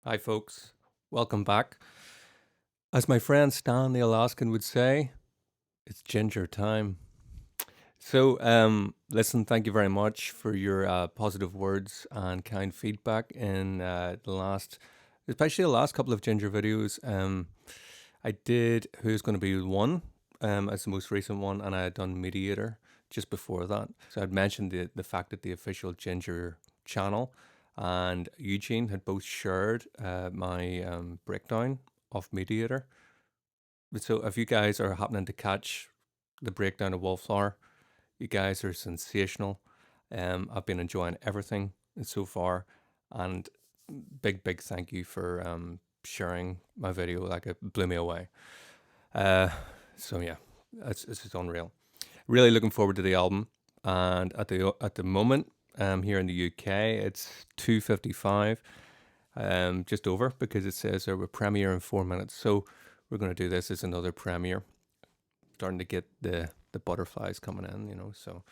Hi, folks. Welcome back. As my friend Stan the Alaskan would say, it's ginger time. Listen, thank you very much for your positive words and kind feedback in especially the last couple of ginger videos. I did Who's Going to Be One as the most recent one, and I had done Mediator just before that. So I'd mentioned the fact that the official ginger channel and Eugene had both shared my breakdown of Mediator. So if you guys are happening to catch the breakdown of Wallflower, you guys are sensational. I've been enjoying everything so far, and big thank you for sharing my video. Like, it blew me away. So yeah, it's just unreal. Really looking forward to the album. And at the moment, here in the UK, it's 2:55, just over, because it says there will premiere in 4 minutes. So we're going to do this as another premiere. Starting to get the butterflies coming in. So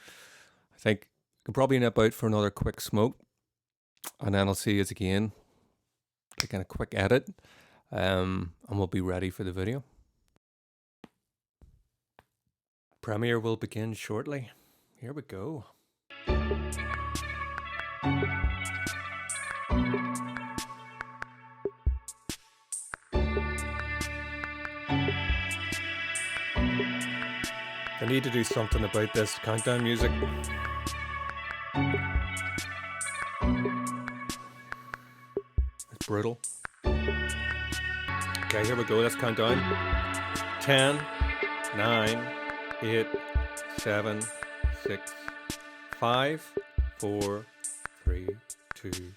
I think I can probably nip out for another quick smoke, and then I'll see you again, a kind of quick edit, and we'll be ready for the video. Premiere will begin shortly. Here we go. I need to do something about this countdown music. It's brutal. Okay, here we go. Let's count down. 10, 9, 8, 7, 6, 5, 4, 3, 2, 1.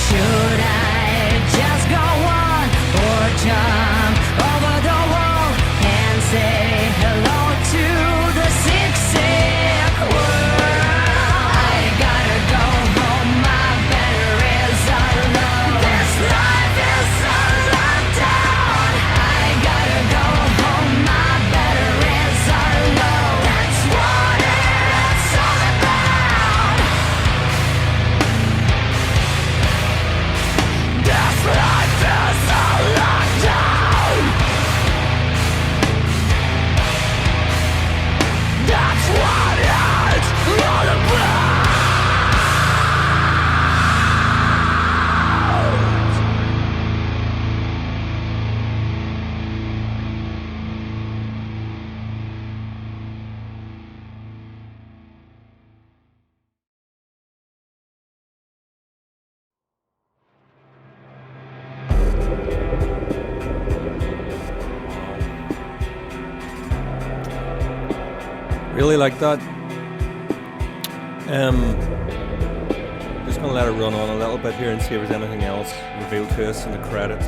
Should I just go on or jump over the wall and say hello to the sick, sick world? I gotta go home, my batteries are low. This life is on lockdown. I gotta go home, my batteries are low. That's what it's all about. This life is on lockdown. That's what it's all about. Really like that. Just gonna let it run on a little bit here and see if there's anything else revealed to us in the credits.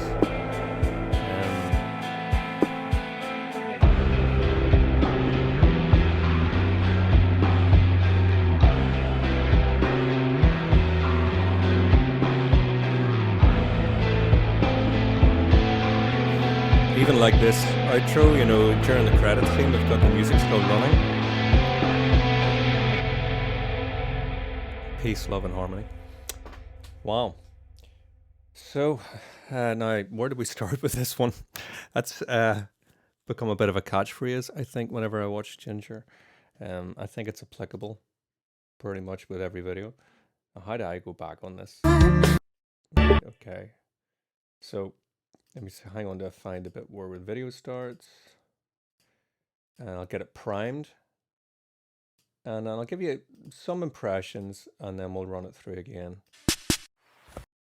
Even like this outro, you know, during the credits scene, we've got the music still running. Peace, love, and harmony. Wow. So, now, where did we start with this one? That's become a bit of a catchphrase, I think, whenever I watch Ginger. I think it's applicable pretty much with every video. Now, how do I go back on this? Okay. So, let me hang on to find a bit where the video starts. And I'll get it primed. And I'll give you some impressions and then we'll run it through again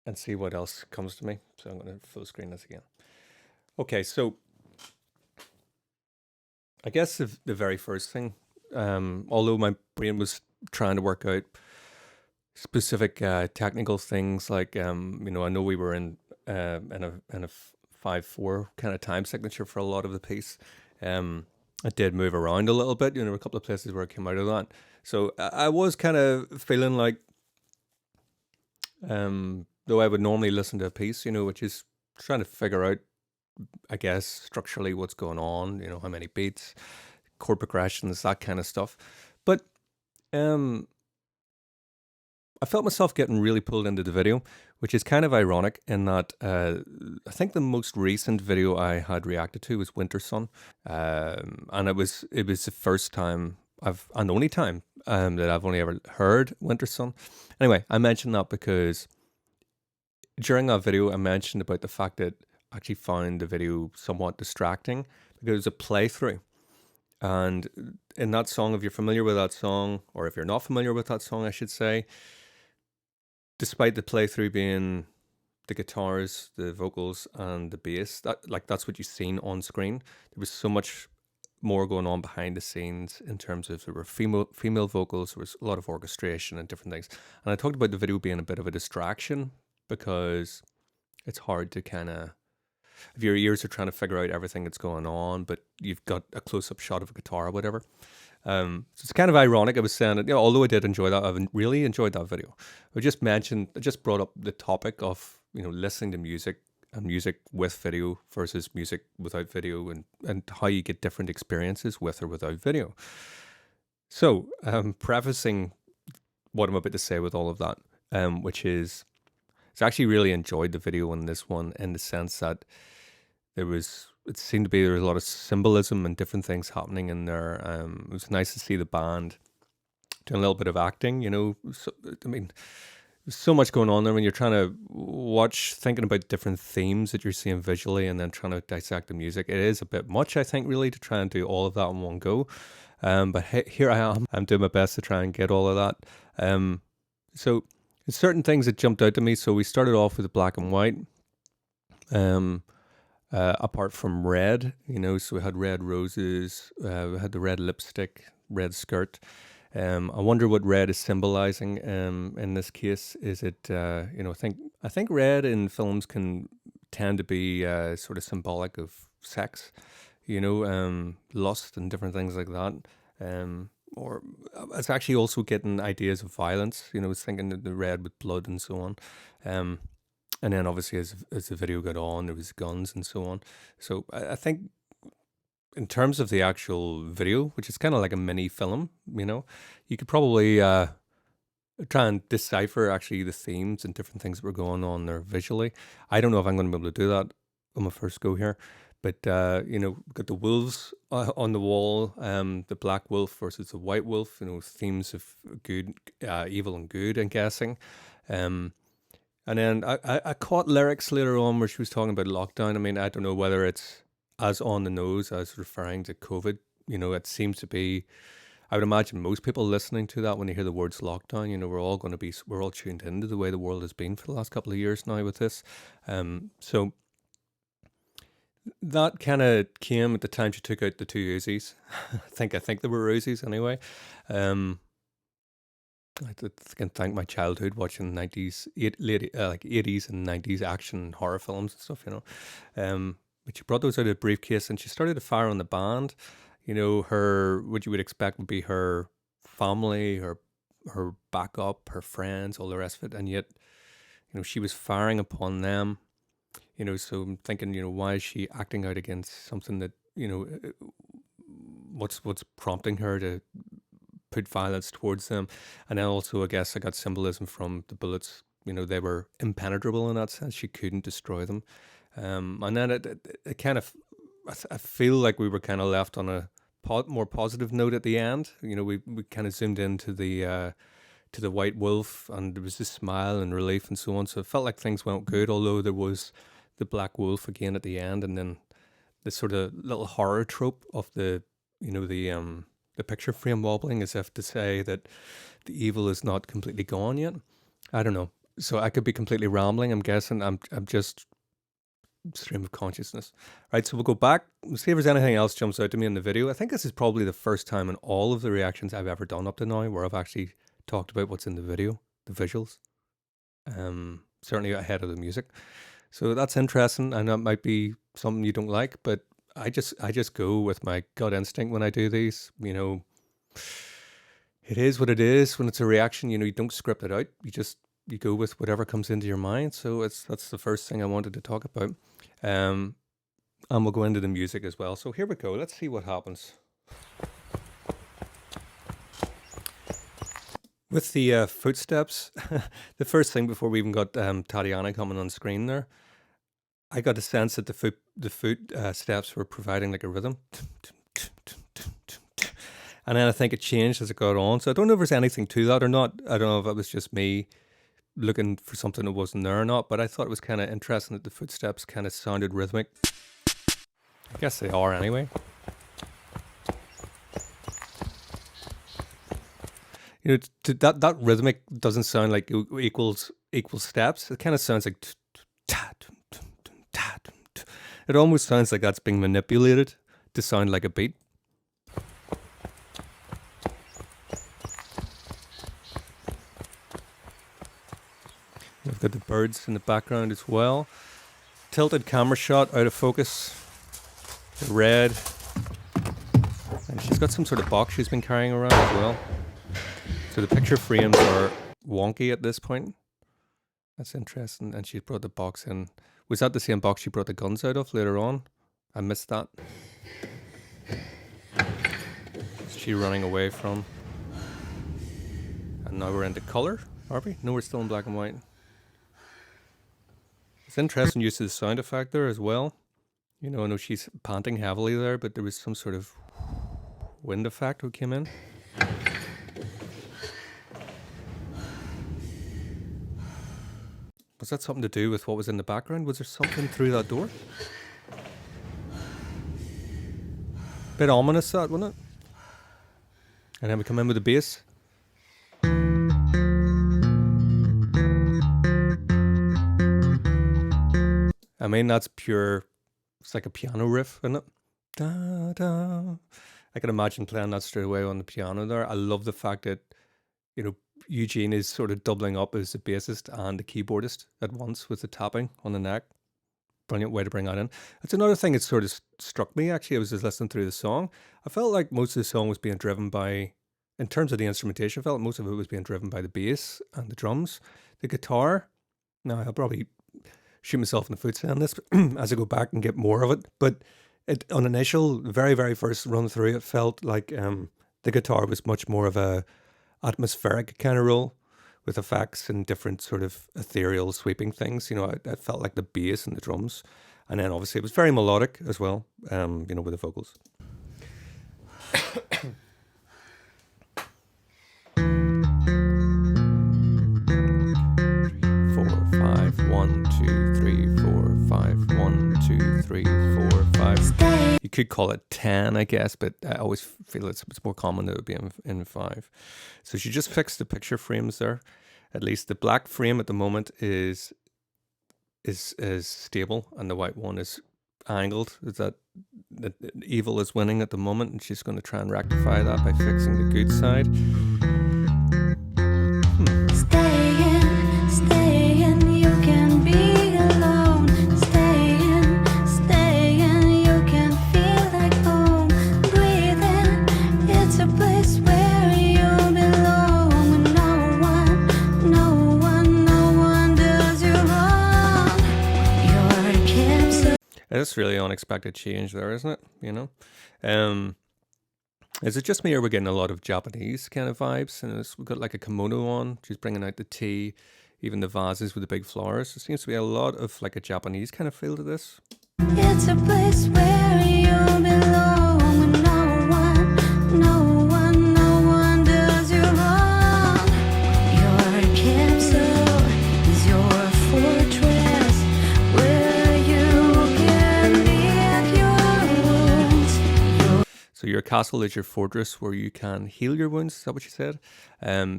and see what else comes to me. So I'm going to full screen this again. Okay, so I guess the very first thing, although my brain was trying to work out specific technical things like, you know, I know we were in a 5/4 kind of time signature for a lot of the piece. I did move around a little bit, you know, a couple of places where I came out of that. So I was kind of feeling like, though I would normally listen to a piece, you know, which is trying to figure out, I guess, structurally what's going on, you know, how many beats, chord progressions, that kind of stuff. But I felt myself getting really pulled into the video, which is kind of ironic in that I think the most recent video I had reacted to was Winter Sun, and it was the first time and the only time that I've only ever heard Winter Sun. Anyway, I mentioned that because during that video I mentioned about the fact that I actually found the video somewhat distracting because it was a playthrough. And in that song, if you're familiar with that song, or if you're not familiar with that song, I should say, despite the playthrough being the guitars, the vocals, and the bass, that's what you've seen on screen. There was so much more going on behind the scenes in terms of there were female vocals, there was a lot of orchestration and different things. And I talked about the video being a bit of a distraction because it's hard to kind of, if your ears are trying to figure out everything that's going on, but you've got a close-up shot of a guitar or whatever. So it's kind of ironic. I was saying that, you know, although I did enjoy that, I've really enjoyed that video. I just brought up the topic of, you know, listening to music and music with video versus music without video, and how you get different experiences with or without video. So, prefacing what I'm about to say with all of that, which is, I actually really enjoyed the video in this one in the sense that it seemed to be there was a lot of symbolism and different things happening in there. It was nice to see the band doing a little bit of acting, you know. So, I mean, there's so much going on there when you're trying to watch, thinking about different themes that you're seeing visually and then trying to dissect the music. It is a bit much, I think, really, to try and do all of that in one go. But here I am. I'm doing my best to try and get all of that. So there's certain things that jumped out to me. So we started off with the black and white. Apart from red, you know, so we had red roses, we had the red lipstick, red skirt. I wonder what red is symbolizing in this case. Is it, I think red in films can tend to be sort of symbolic of sex, lust and different things like that. Or it's actually also getting ideas of violence. It's thinking of the red with blood and so on. And then obviously as the video got on, there was guns and so on. So I think in terms of the actual video, which is kind of like a mini film, you could probably try and decipher actually the themes and different things that were going on there visually. I don't know if I'm going to be able to do that on my first go here. But, we've got the wolves on the wall, the black wolf versus the white wolf, themes of good, evil and good, I'm guessing. And then I caught lyrics later on where she was talking about lockdown. I mean, I don't know whether it's as on the nose as referring to COVID. It seems to be, I would imagine most people listening to that when they hear the words lockdown, we're all tuned into the way the world has been for the last couple of years now with this. So that kind of came at the time she took out the two Uzis. I think they were Uzis anyway. I can thank my childhood watching 90s, like 80s and 90s action horror films and stuff, But she brought those out of a briefcase and she started to fire on the band. What you would expect would be her family, her backup, her friends, all the rest of it. And yet, she was firing upon them. So I'm thinking, why is she acting out against something that, what's prompting her to put violence towards them? And then also, I guess I got symbolism from the bullets. They were impenetrable in that sense. She couldn't destroy them. And then it kind of, I feel like we were kind of left on a more positive note at the end. We kind of zoomed into the white wolf and there was this smile and relief and so on. So it felt like things went good, although there was the black wolf again at the end, and then this sort of little horror trope of the picture frame wobbling as if to say that the evil is not completely gone yet. I don't know. So I could be completely rambling. I'm guessing I'm just stream of consciousness. Right, so we'll go back. We'll see if there's anything else jumps out to me in the video. I think this is probably the first time in all of the reactions I've ever done up to now where I've actually talked about what's in the video, the visuals. Certainly ahead of the music. So that's interesting, and that might be something you don't like, but I just go with my gut instinct when I do these. It is what it is. When it's a reaction, you don't script it out. You go with whatever comes into your mind. So that's the first thing I wanted to talk about. And we'll go into the music as well. So here we go. Let's see what happens. With the footsteps, the first thing before we even got Tatiana coming on screen there, I got a sense that the foot steps were providing like a rhythm. And then I think it changed as it got on. So I don't know if there's anything to that or not. I don't know if it was just me looking for something that wasn't there or not, but I thought it was kind of interesting that the footsteps kind of sounded rhythmic. I guess they are anyway. That rhythmic doesn't sound like equals steps. It kind of sounds like it almost sounds like that's being manipulated to sound like a beat. We've got the birds in the background as well. Tilted camera shot out of focus. The red. And she's got some sort of box she's been carrying around as well. So the picture frames are wonky at this point. That's interesting. And she brought the box in. Was that the same box she brought the guns out of later on? I missed that. Is she running away from? And now we're into colour, are we? No, we're still in black and white. It's interesting use of the sound effect there as well. I know she's panting heavily there, but there was some sort of wind effect that came in. Was that something to do with what was in the background? Was there something through that door? Bit ominous that, wasn't it? And then we come in with the bass. I mean, that's pure, it's like a piano riff, isn't it? Da, da. I can imagine playing that straight away on the piano there. I love the fact that, you know, Eugene is sort of doubling up as the bassist and the keyboardist at once with the tapping on the neck. Brilliant way to bring that in. That's another thing that sort of struck me, actually. I was just listening through the song. I felt like most of the song was being driven by, in terms of the instrumentation, I felt most of it was being driven by the bass and the drums. The guitar, now I'll probably shoot myself in the foot saying this as I go back and get more of it, but on initial, very, very first run through, it felt like the guitar was much more of a atmospheric kind of role with effects and different sort of ethereal sweeping things. You know, it felt like the bass and the drums. And then obviously it was very melodic as well, you know, with the vocals. 4, 5, 1, 2, 3, 4, 5, 1, 2, 3, 4, 5. You could call it 10, I guess, but I always feel it's more common that it would be in 5. So she just fixed the picture frames there. At least the black frame at the moment is stable, and the white one is angled. Is that evil is winning at the moment, and she's going to try and rectify that by fixing the good side. Stay in, you can be alone. Stay in, you can feel like home. Breathe in, it's a place where you belong. No one does you wrong. Your kids. That's really unexpected change there, isn't it? You know? Is it just me, or we're getting a lot of Japanese kind of vibes? And we've got like a kimono on. She's bringing out the tea, even the vases with the big flowers. There seems to be a lot of like a Japanese kind of feel to this. It's a place where you belong. No one does you wrong. Your castle is your fortress where you can lick your wounds. So your castle is your fortress where you can heal your wounds. Is that what you said?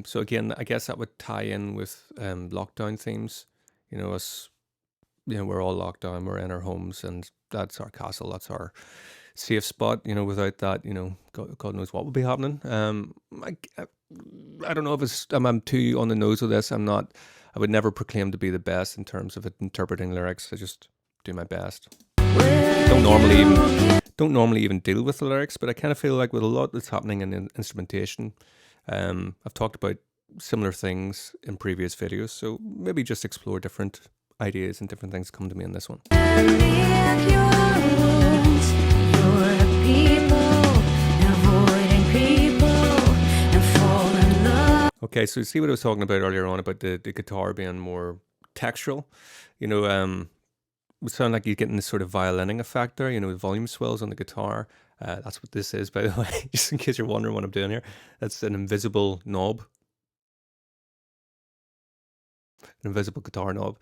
So again, I guess that would tie in with lockdown themes. You know, us, you know, we're all locked down. We're in our homes, and that's our castle. That's our safe spot. You know, without that, you know, God knows what would be happening. I don't know if I'm too on the nose with this. I'm not. I would never proclaim to be the best in terms of interpreting lyrics. I just do my best. Don't normally even deal with the lyrics, but I kind of feel like with a lot that's happening in instrumentation, I've talked about similar things in previous videos, so maybe just explore different ideas and different things come to me in this one. Okay, so see what I was talking about earlier on about the guitar being more textural. You know, it would sound like you're getting this sort of violining effect there, you know, with volume swells on the guitar. That's what this is, by the way, just in case you're wondering what I'm doing here. That's an invisible knob. An invisible guitar knob.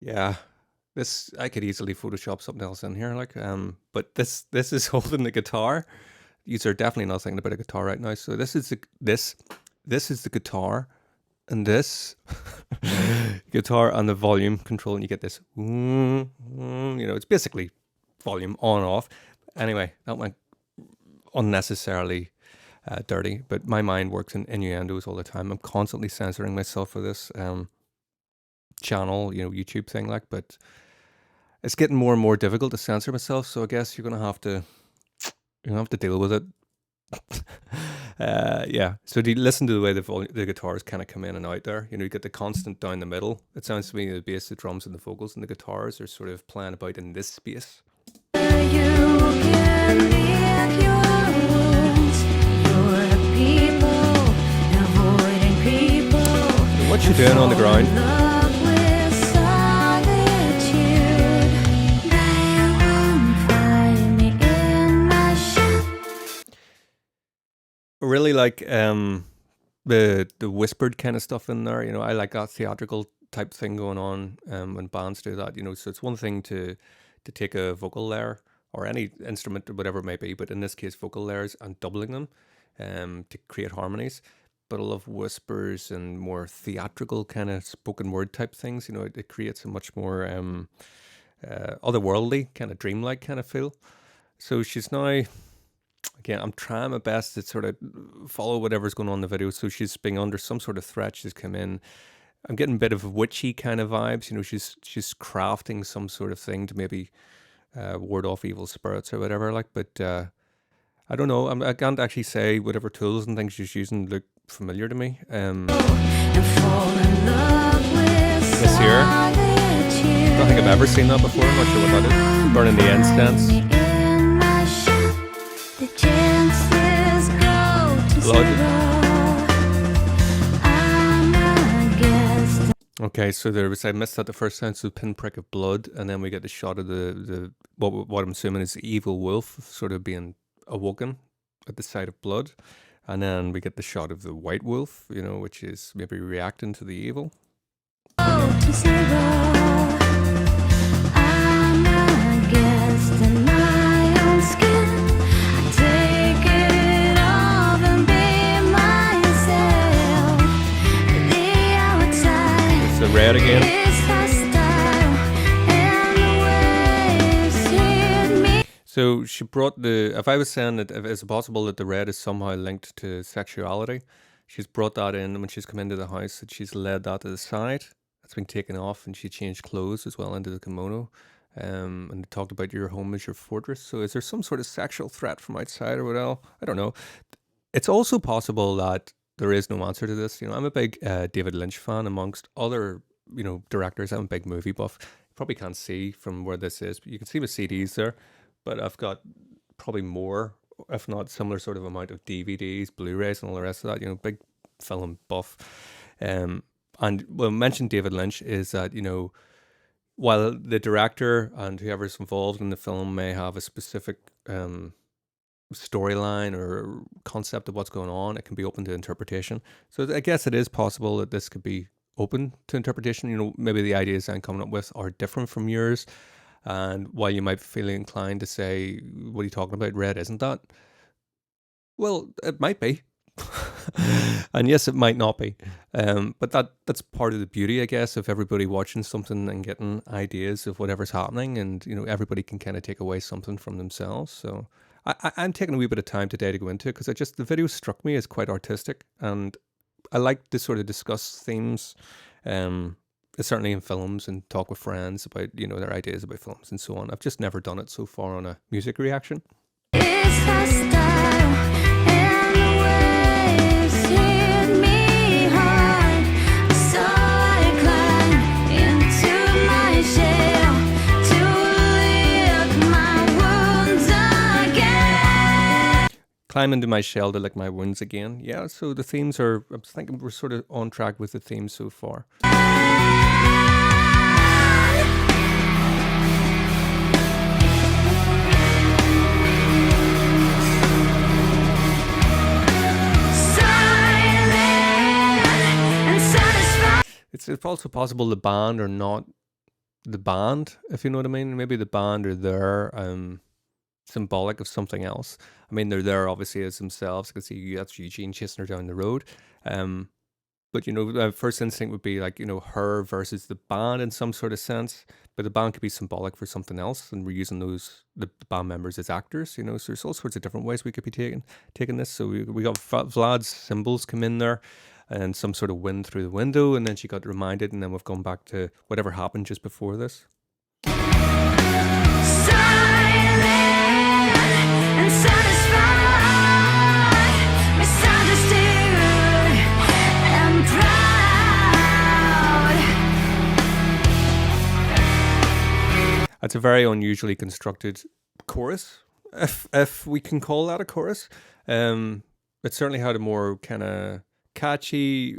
Yeah, this, I could easily Photoshop something else in here, like, but this is holding the guitar. These are definitely not thinking about a guitar right now. So this is the guitar, and this guitar and the volume control, and you get this, you know, it's basically volume on off. Anyway, that went unnecessarily dirty, but my mind works in innuendos all the time. I'm constantly censoring myself for this channel, you know, YouTube thing, like, but it's getting more and more difficult to censor myself. So I guess you're gonna have to deal with it. Yeah. So do you listen to the way the guitars kind of come in and out there? You know, you get the constant down the middle. It sounds to me the bass, the drums, and the vocals and the guitars are sort of playing about in this space. What you doing on the ground? Really like the whispered kind of stuff in there. You know, I like that theatrical type thing going on when bands do that. You know, so it's one thing to take a vocal layer or any instrument or whatever it may be, but in this case vocal layers, and doubling them to create harmonies. But I love whispers and more theatrical kind of spoken word type things. You know, it creates a much more otherworldly, kind of dreamlike kind of feel. So she's now, again, I'm trying my best to sort of follow whatever's going on in the video. So she's being under some sort of threat. She's come in. I'm getting a bit of witchy kind of vibes. You know, she's crafting some sort of thing to maybe ward off evil spirits or whatever. Like, but I don't know. I can't actually say whatever tools and things she's using look familiar to me. This here, I don't think I've ever seen that before. I'm not sure what that is. Burning the incense. Blood. Okay, so there was, I missed that the first time, so pinprick of blood, and then we get the shot of the what I'm assuming is the evil wolf sort of being awoken at the sight of blood, and then we get the shot of the white wolf, you know, which is maybe reacting to the evil. The red again. So she brought the, if I was saying that if it's possible that the red is somehow linked to sexuality, she's brought that in when she's come into the house, that she's led that to the side. That's been taken off, and she changed clothes as well into the kimono. And talked about your home as your fortress. So is there some sort of sexual threat from outside or what else? I don't know. It's also possible that there is no answer to this. You know, I'm a big David Lynch fan amongst other, you know, directors. I'm a big movie buff. You probably can't see from where this is, but you can see my CDs there. But I've got probably more, if not similar sort of amount of DVDs, Blu-rays and all the rest of that, you know, big film buff. And what I mentioned David Lynch is that, you know, while the director and whoever's involved in the film may have a specific storyline or concept of what's going on, it can be open to interpretation. So I guess it is possible that this could be open to interpretation. You know, maybe the ideas I'm coming up with are different from yours, and while you might feel inclined to say, what are you talking about, red isn't that? Well, it might be. And yes, it might not be. But that's part of the beauty, I guess, of everybody watching something and getting ideas of whatever's happening, and, you know, everybody can kind of take away something from themselves. So I'm taking a wee bit of time today to go into it, because the video struck me as quite artistic, and I like to sort of discuss themes, certainly in films, and talk with friends about, you know, their ideas about films and so on. I've just never done it so far on a music reaction. Climb into my shell to lick my wounds again. Yeah, so the themes are, I'm thinking we're sort of on track with the themes so far. It's also possible the band are not the band, if you know what I mean. Maybe the band are there, symbolic of something else. I mean, they're there obviously as themselves. I can see that's Eugene chasing her down the road. But, you know, the first instinct would be like, you know, her versus the band in some sort of sense. But the band could be symbolic for something else, and we're using the band members as actors, you know. So there's all sorts of different ways we could be taking this. So we got Vlad's symbols come in there, and some sort of wind through the window, and then she got reminded, and then we've gone back to whatever happened just before this. That's a very unusually constructed chorus, if we can call that a chorus. It certainly had a more kind of catchy,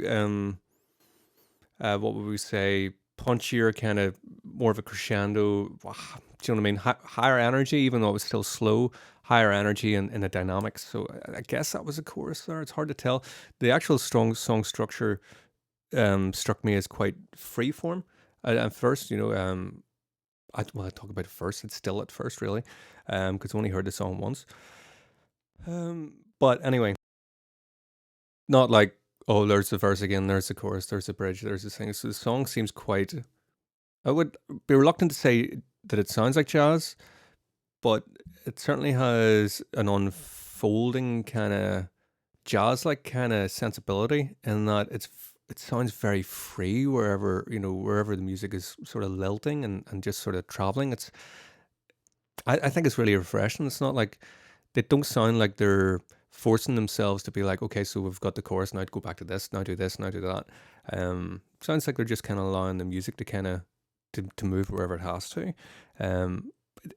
what would we say, punchier, kind of more of a crescendo. Do you know what I mean? Higher energy, even though it was still slow. Higher energy in the dynamics. So I guess that was a chorus there. It's hard to tell. The actual strong song structure struck me as quite freeform at first. You know, I talk about it first. It's still at first, really, because I only heard the song once. But anyway, not like, oh, there's the verse again, there's the chorus, there's the bridge, there's the thing. So the song seems quite, I would be reluctant to say that it sounds like jazz, but it certainly has an unfolding kind of jazz-like kind of sensibility in that it sounds very free wherever, wherever the music is sort of lilting and just sort of traveling. I think it's really refreshing. It's not like they don't sound like they're forcing themselves to be like, okay, so we've got the chorus, now go back to this, now do this, now do that. Sounds like they're just kind of allowing the music to kind of to move wherever it has to.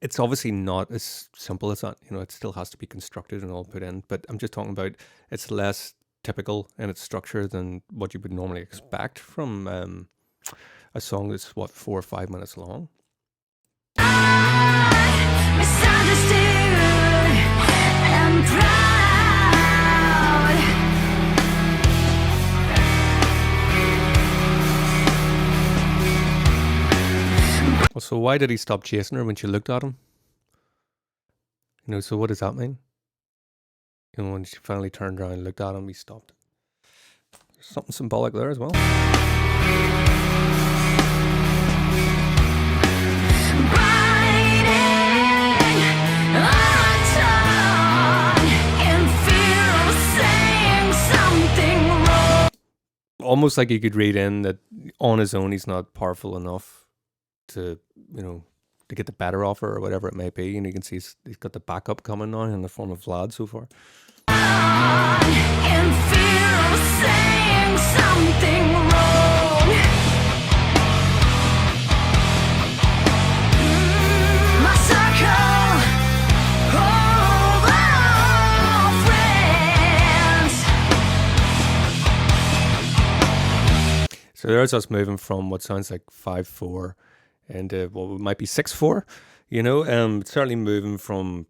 It's obviously not as simple as that. It still has to be constructed and all put in. But I'm just talking about it's less typical in its structure than what you would normally expect from a song that's 4 or 5 minutes long. Misunderstood and proud. Well, so why did he stop chasing her when she looked at him? So what does that mean? When she finally turned around and looked at him, he stopped. There's something symbolic there as well. Almost like you could read in that on his own he's not powerful enough to to get the better offer or whatever it may be. You can see he's got the backup coming now in the form of Vlad so far. In fear of saying something wrong. My circle of all friends. So there's us moving from what sounds like 5/4 into what might be 6/4. Certainly moving from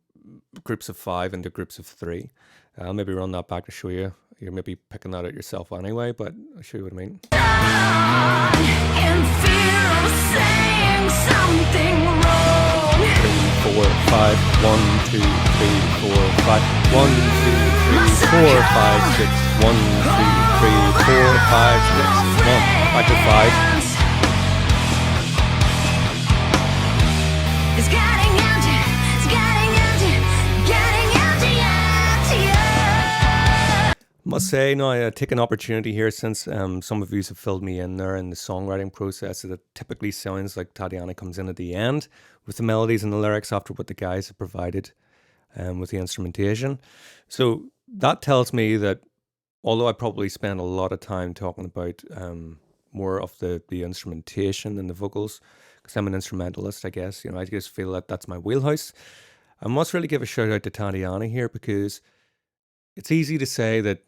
groups of 5 into groups of 3. I'll maybe run that back to show you. You're maybe picking that out yourself anyway, but I'll show you what I mean. In fear of saying something wrong. 3, 4, 5. 1, 2, 3, 4, 5. 1, 2, 3, 4, 5, 6. 1, 2, 3, 4, 5, 6. 1. Back to 5. It's getting empty, it's getting empty, getting emptier. Must say, now I take an opportunity here since some of you have filled me in there in the songwriting process. That it typically sounds like Tatiana comes in at the end with the melodies and the lyrics after what the guys have provided with the instrumentation. So that tells me that although I probably spend a lot of time talking about more of the instrumentation and the vocals, because I'm an instrumentalist, I guess. I just feel that that's my wheelhouse. I must really give a shout out to Tatiana here, because it's easy to say that,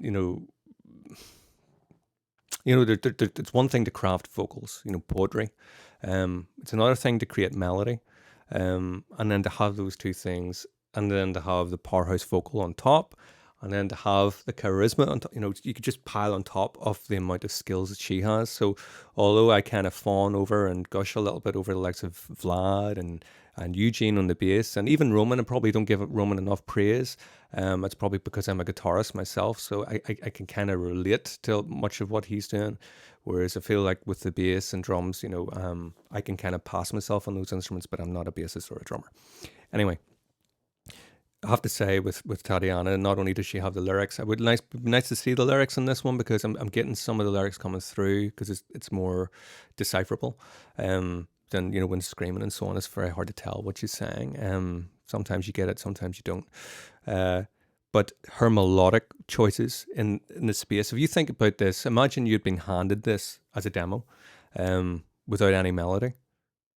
it's one thing to craft vocals, poetry. It's another thing to create melody. And then to have those two things, and then to have the powerhouse vocal on top, and then to have the charisma on top. You could just pile on top of the amount of skills that she has. So although I kind of fawn over and gush a little bit over the likes of Vlad and Eugene on the bass, and even Roman, I probably don't give Roman enough praise. It's probably because I'm a guitarist myself, so I can kind of relate to much of what he's doing. Whereas I feel like with the bass and drums, I can kind of pass myself on those instruments, but I'm not a bassist or a drummer. Anyway, I have to say with Tatiana, not only does she have the lyrics, it would be nice to see the lyrics in this one, because I'm getting some of the lyrics coming through, because it's more decipherable. Then when screaming and so on, it's very hard to tell what she's saying. Sometimes you get it, sometimes you don't. But her melodic choices in the space. If you think about this, imagine you'd been handed this as a demo, without any melody.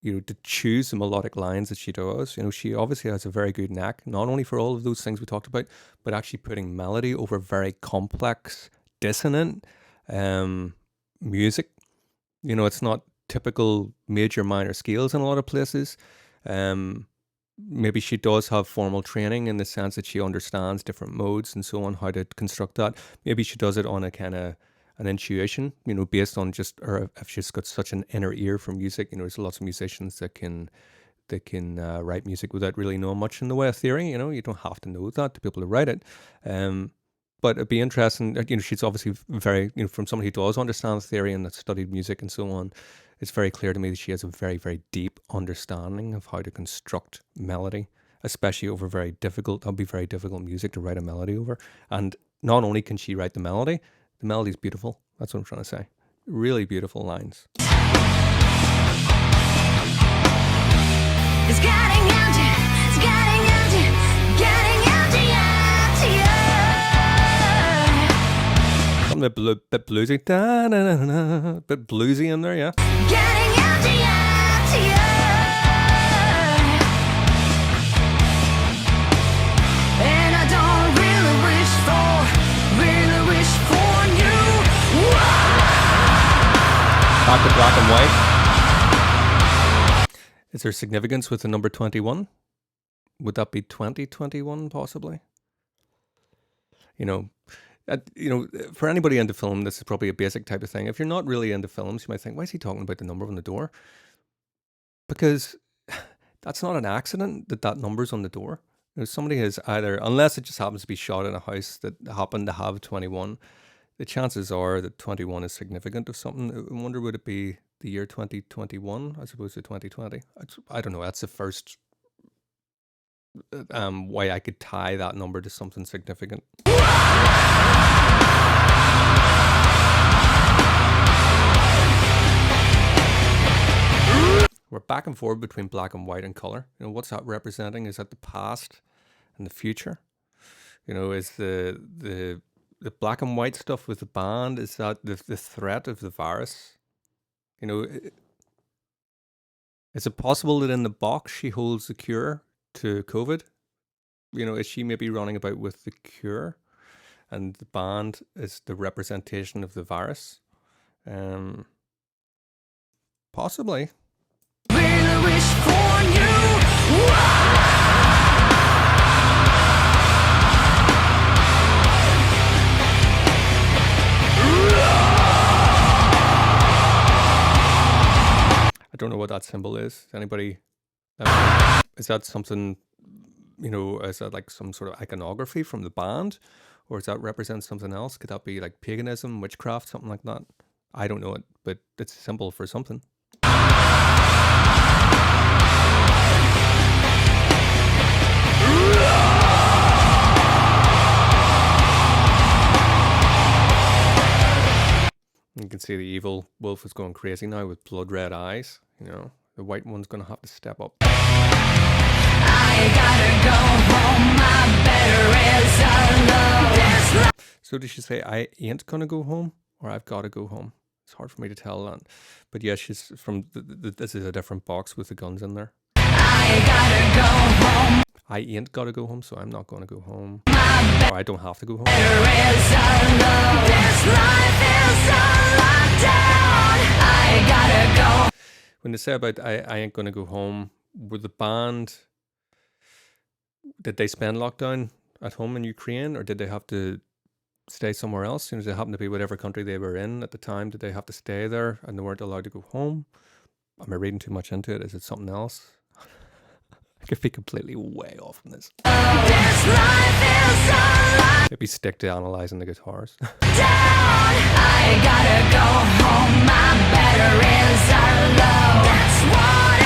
To choose the melodic lines that she does. She obviously has a very good knack, not only for all of those things we talked about, but actually putting melody over very complex, dissonant music. It's not typical major minor scales in a lot of places. Maybe she does have formal training in the sense that she understands different modes and so on, how to construct that. Maybe she does it on a kind of an intuition, based on just her, if she's got such an inner ear for music. There's lots of musicians that can write music without really knowing much in the way of theory. You don't have to know that to be able to write it. but it'd be interesting. She's obviously very, from somebody who does understand theory and that's studied music and so on. It's very clear to me that she has a very, very deep understanding of how to construct melody, especially over very difficult. That'll be very difficult music to write a melody over. And not only can she write the melody's beautiful. That's what I'm trying to say. Really beautiful lines. It's getting empty, it's getting empty, getting empty, emptier. Something a bit bluesy. Da-na-na-na-na. Bit bluesy in there, yeah. Getting empty, emptier. And I don't really wish for you. Back to black and white. Is there significance with the number 21? Would that be 2021 possibly? For anybody into film, this is probably a basic type of thing. If you're not really into films, you might think, why is he talking about the number on the door? Because that's not an accident that number's on the door. Somebody has either, unless it just happens to be shot in a house that happened to have 21, the chances are that 21 is significant of something. I wonder, would it be the year 2021 as opposed to 2020? I don't know. That's the first way I could tie that number to something significant. We're back and forth between black and white and color. What's that representing? Is that the past and the future? Is the black and white stuff with the band, is that the threat of the virus? Is it possible that in the box she holds the cure to COVID? Is she maybe running about with the cure and the band is the representation of the virus? Possibly. Really wish for you. I don't know what that symbol is. Anybody? Is that something, is that like some sort of iconography from the band? Or does that represent something else? Could that be like paganism, witchcraft, something like that? I don't know it, but it's a symbol for something. You can see the evil wolf is going crazy now with blood red eyes. The white one's going to have to step up. I gotta go home, my better is alone. So did she say, I ain't going to go home? Or I've got to go home? It's hard for me to tell that. But yeah, she's from, this is a different box with the guns in there. I gotta go home. I ain't got to go home, so I'm not going to go home. Or I don't have to go home. Better is alone. This life is a lockdown. I gotta go. When they say about I ain't going to go home, were the band, did they spend lockdown at home in Ukraine, or did they have to stay somewhere else? Did it happen to be whatever country they were in at the time? Did they have to stay there and they weren't allowed to go home? Am I reading too much into it? Is it something else? I could be completely way off on this. Maybe stick to analysing the guitars. I gotta go home, my better is alone. That's what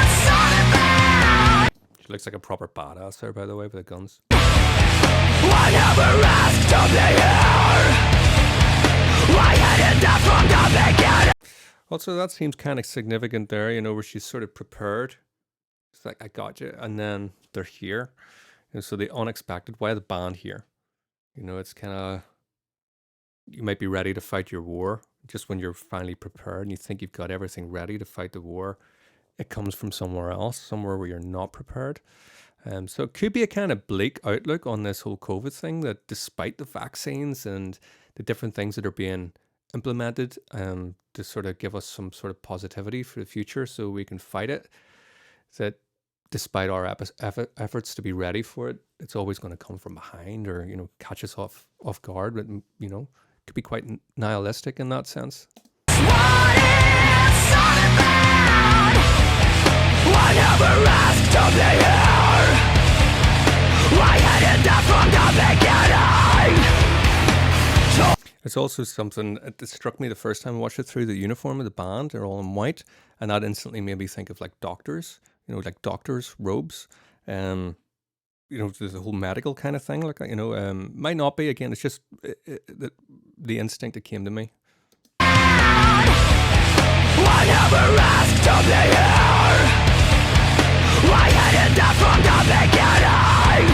it's all about. She looks like a proper badass there, by the way, with the guns. I never asked to be here. I had it from the beginning. Also, that seems kind of significant there, where she's sort of prepared. It's like, I got you. And then they're here. So the unexpected, why the band here? It's kind of, you might be ready to fight your war. Just when you're finally prepared and you think you've got everything ready to fight the war, it comes from somewhere else, somewhere where you're not prepared. So it could be a kind of bleak outlook on this whole COVID thing, that despite the vaccines and the different things that are being implemented to sort of give us some sort of positivity for the future so we can fight it, that despite our efforts to be ready for it, it's always going to come from behind or, catch us off guard. But, could be quite nihilistic in that sense. What it's all about. I never asked to be here. I had it from the beginning. It's also something that struck me the first time I watched it through the uniform of the band. They're all in white, and that instantly made me think of like doctors, like doctors' robes. Um, there's the whole medical kind of thing. Like, might not be. Again, it's just the instinct that came to me. I never asked to be here. I hated that from the beginning.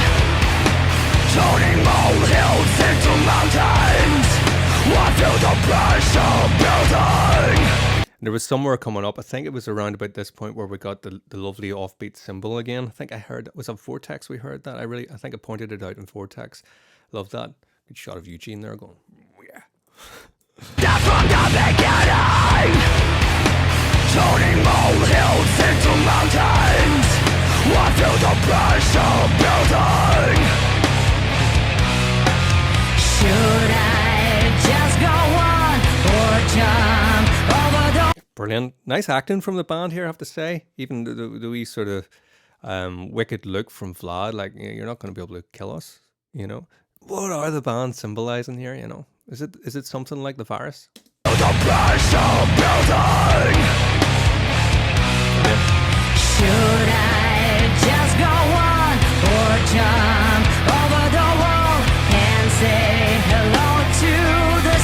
Turning molehills into mountains. I feel the pressure building. There was somewhere coming up. I think it was around about this point where we got the lovely offbeat cymbal again. I think I heard, was it Vortex we heard that? I think I pointed it out in Vortex. Love that. Good shot of Eugene there going, oh, yeah. That from the beginning. Turning molehills into mountains. I feel the pressure building. Should I just go on or jump over the... Brilliant. Nice acting from the band here, I have to say. Even the wee sort of wicked look from Vlad, like, you're not going to be able to kill us, What are the band symbolizing here, Is it something like the virus? The pressure building. Yeah. Should I just go on or jump over the wall and say hello to the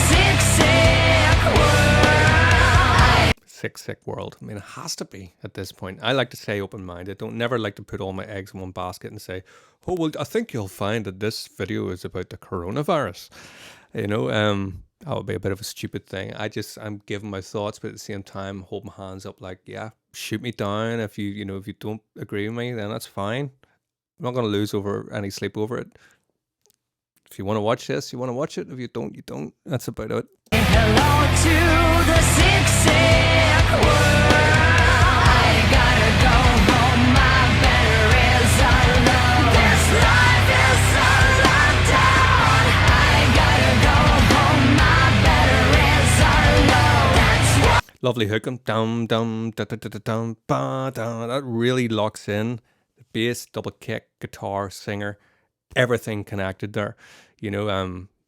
sick world? I mean, it has to be at this point. I like to stay open-minded. Don't never like to put all my eggs in one basket and say, oh, well, I think you'll find that this video is about the coronavirus. That would be a bit of a stupid thing. I'm giving my thoughts, but at the same time, hold my hands up like, yeah, shoot me down. If you don't agree with me, then that's fine. I'm not going to lose any sleep over it. If you want to watch this, you want to watch it. If you don't, you don't. That's about it. Hello to the sick world. I gotta go home. My batteries are low. This life is a lockdown. I gotta go home. My batteries are low. That's what. Lovely hookum. Dum dum da da da da dum ba da. That really locks in. The bass, double kick, guitar, singer, everything connected there.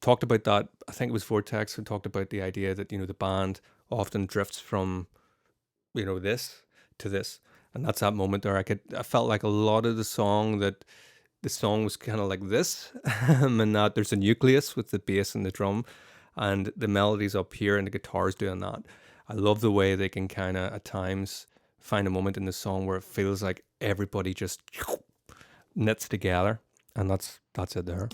Talked about that. I think it was Vortex who talked about the idea that the band often drifts from this to this, and that's that moment there. I felt like a lot of the song was kind of like this, and that there's a nucleus with the bass and the drum, and the melodies up here and the guitars doing that. I love the way they can kind of at times find a moment in the song where it feels like everybody just knits together, and that's it there.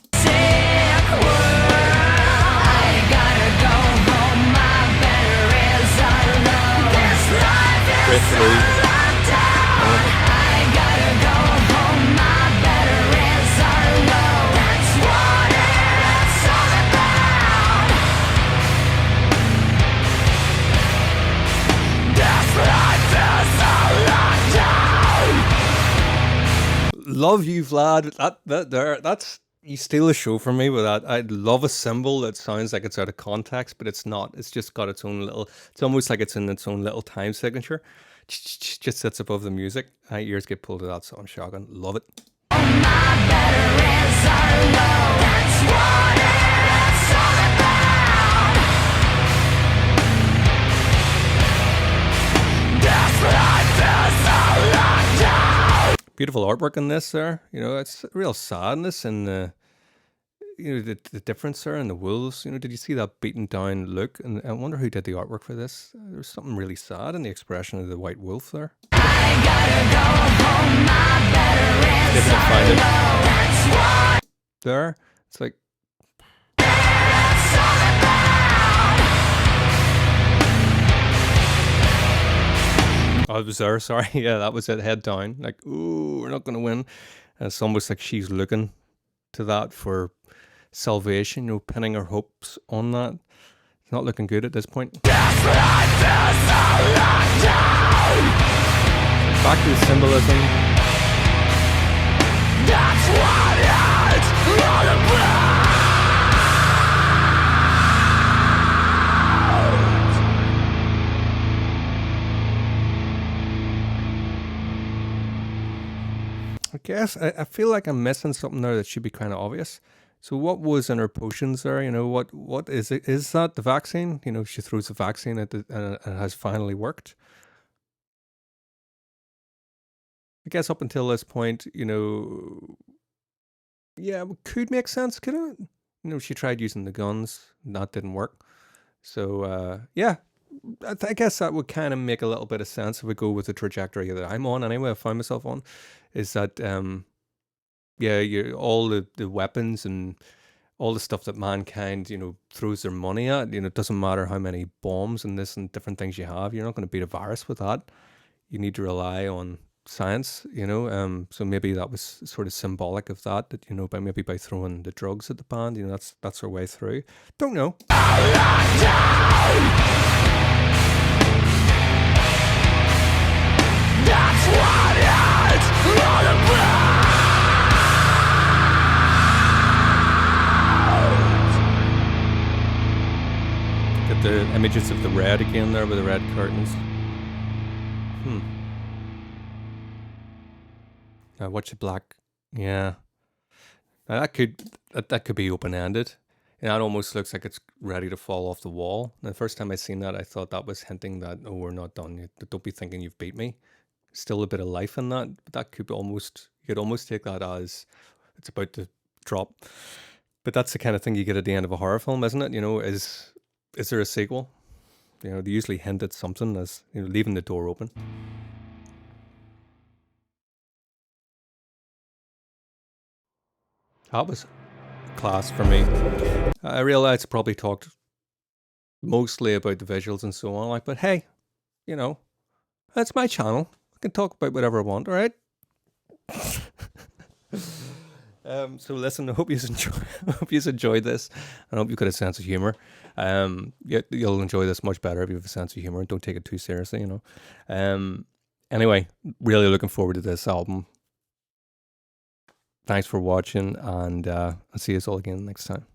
I gotta go home. My batteries are low. This life is a lockdown. I gotta go home. My batteries are low. That's what it's all about. This life is a lockdown. Love you, Vlad. That's you steal the show from me with that. I love a symbol that sounds like it's out of context, but it's not. It's just got its own little. It's almost like it's in its own little time signature. Just sits above the music. My ears get pulled to that song. Shotgun. Love it. My batteries are low. That's what it's all about. This life is a lockdown. Beautiful artwork in this there. It's real sadness and the difference there in the wolves. Did you see that beaten down look? And I wonder who did the artwork for this. There's something really sad in the expression of the white wolf there. I gotta go home. My batteries are low. That's what There. It's like it's all about. oh, it was there, sorry. Yeah, that was it, head down. Like, ooh, we're not gonna win. And it's almost like she's looking to that for salvation, pinning her hopes on that. It's not looking good at this point. This life is a lockdown. Back to the symbolism. That's what it's all about. I guess I feel like I'm missing something there that should be kind of obvious. So what was in her potions there? What is it? Is that the vaccine? She throws the vaccine at and it has finally worked. I guess up until this point, yeah, it could make sense, could it? She tried using the guns, and that didn't work. So yeah, I guess that would kind of make a little bit of sense if we go with the trajectory that I'm on anyway. I find myself on, is that yeah, all the weapons and all the stuff that mankind throws their money at. It doesn't matter how many bombs and this and different things you have. You're not going to beat a virus with that. You need to rely on science. So maybe that was sort of symbolic of that. That by throwing the drugs at the band. That's our way through. Don't know. That's what it's all about. Get the images of the red again there with the red curtains. Watch the black. Yeah. Now that could be open ended. And that almost looks like it's ready to fall off the wall. And the first time I seen that, I thought that was hinting that, oh, we're not done yet. Don't be thinking you've beat me. Still a bit of life in that. But that could you could almost take that as it's about to drop. But that's the kind of thing you get at the end of a horror film, isn't it? Is there a sequel? They usually hint at something as leaving the door open. That was class for me. I realized I probably talked mostly about the visuals and so on, but hey, that's my channel. I can talk about whatever I want, all right? So listen, I hope you enjoyed this. I hope you've got a sense of humor. You'll enjoy this much better if you have a sense of humor and don't take it too seriously, Anyway, really looking forward to this album. Thanks for watching, and I'll see you all again next time.